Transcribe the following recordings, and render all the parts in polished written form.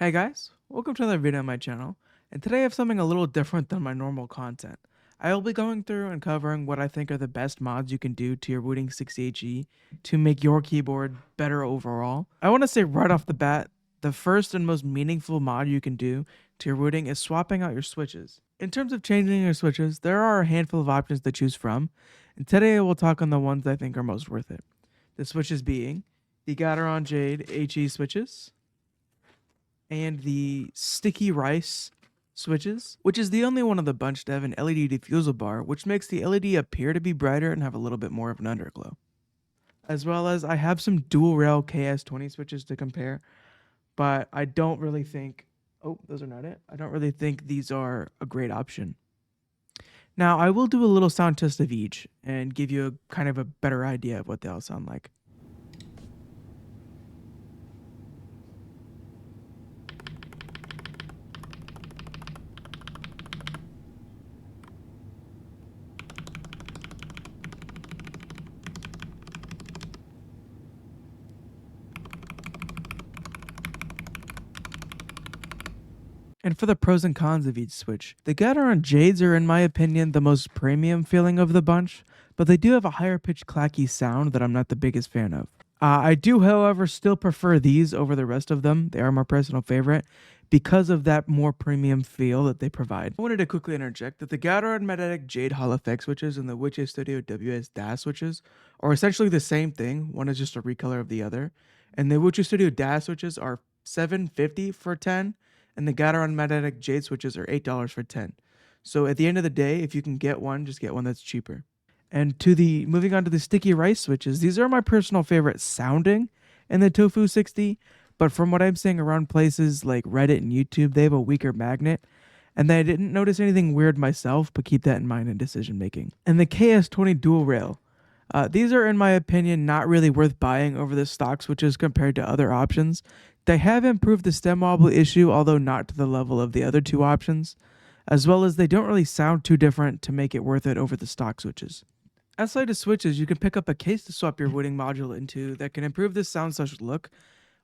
Hey guys, welcome to another video on my channel, and today I have something a little different than my normal content. I will be going through and covering what I think are the best mods you can do to your Wooting 60HE to make your keyboard better overall. I want to say right off the bat, the first and most meaningful mod you can do to your Wooting is swapping out your switches. In terms of changing your switches, there are a handful of options to choose from, and today I will talk on the ones I think are most worth it. The switches being the Gateron Jade HE switches, and the sticky rice switches, which is the only one of the bunch to have an LED diffusal bar, which makes the LED appear to be brighter and have a little bit more of an underglow. As well as I have some dual rail KS20 switches to compare, but I don't really think, oh, those are not it. I don't really think these are a great option. Now, I will do a little sound test of each and give you a kind of a better idea of what they all sound like. And for the pros and cons of each switch, the Gateron Jades are in my opinion the most premium feeling of the bunch, but they do have a higher pitched clacky sound that I'm not the biggest fan of. I do, however, still prefer these over the rest of them. They are my personal favorite because of that more premium feel that they provide. I wanted to quickly interject that the Gateron Magnetic Jade Hall Effect switches and the Witcher Studio WS DAS switches are essentially the same thing. One is just a recolor of the other. And the Witcher Studio DAS switches are $750 for 10, and the Gateron Magnetic Jade switches are $8 for 10. So at the end of the day, if you can get one, just get one that's cheaper. And moving on to the sticky rice switches, these are my personal favorite sounding in the Tofu 60, but from what I'm seeing around places like Reddit and YouTube, they have a weaker magnet. And I didn't notice anything weird myself, but keep that in mind in decision making. And the KS20 dual rail. These are, in my opinion, not really worth buying over the stock switches compared to other options. They have improved the stem wobble issue, although not to the level of the other two options, as well as they don't really sound too different to make it worth it over the stock switches. Outside of switches, you can pick up a case to swap your Wooting module into that can improve the sound/look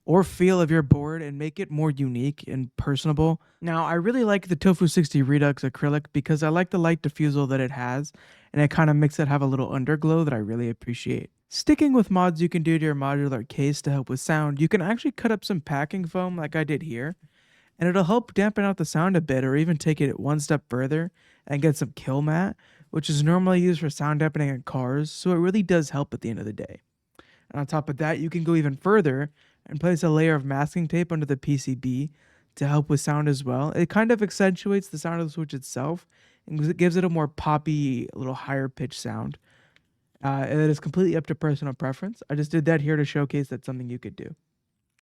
or feel of your board and make it more unique and personable. Now, I really like the Tofu 60 Redux acrylic because I like the light diffusal that it has, and it kind of makes it have a little underglow that I really appreciate. Sticking with mods you can do to your modular case to help with sound, you can actually cut up some packing foam like I did here, and it'll help dampen out the sound a bit or even take it one step further and get some kill mat, which is normally used for sound dampening in cars, so it really does help at the end of the day. And on top of that, you can go even further and place a layer of masking tape under the PCB to help with sound as well. It kind of accentuates the sound of the switch itself and it gives it a more poppy, a little higher pitch sound. And it is completely up to personal preference. I just did that here to showcase that's something you could do.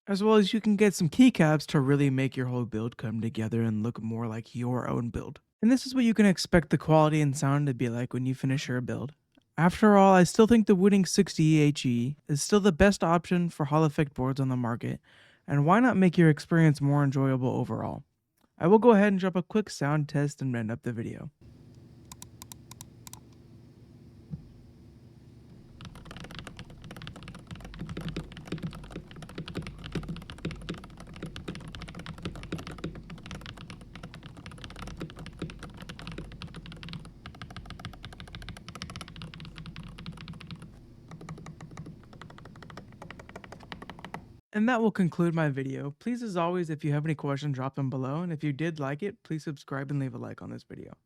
As well as you can get some keycaps to really make your whole build come together and look more like your own build. And this is what you can expect the quality and sound to be like when you finish your build. After all, I still think the Wooting 60HE is still the best option for Hall Effect boards on the market, and why not make your experience more enjoyable overall? I will go ahead and drop a quick sound test and end up the video. And that will conclude my video. Please, as always, if you have any questions, drop them below, and if you did like it, please subscribe and leave a like on this video.